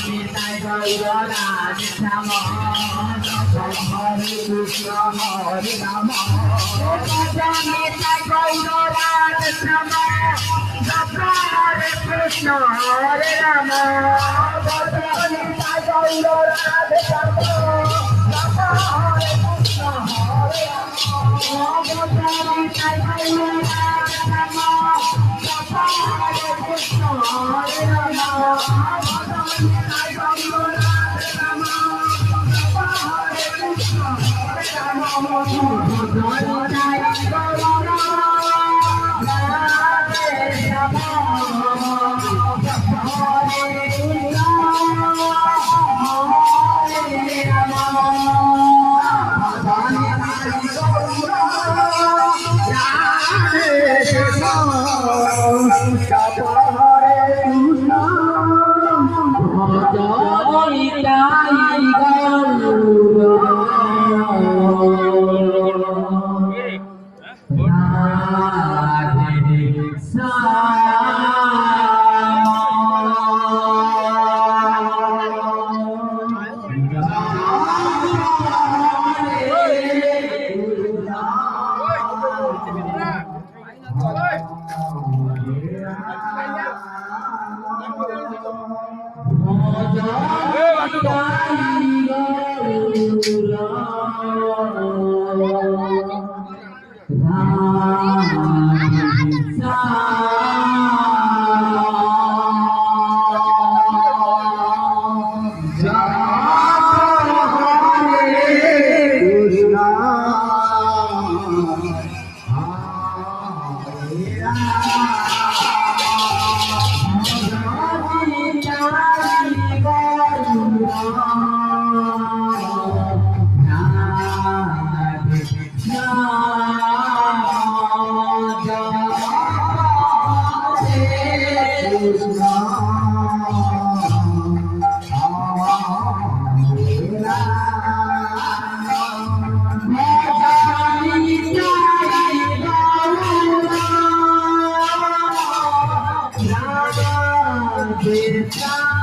Nitai Gour Radhe Shyam Hare Krishna Hare Ram Nitai Gour Radhe Shyam Hare Krishna Hare Ram Nitai Gour Radhe Shyam Hare Krishna Hare Ram Nitai Gour Radhe Shyam Hare Krishna Hare Ram Nitai Gour Radhe Shyam Hare Krishna Hare Ram Nitai Gour Radhe Shyam Krishna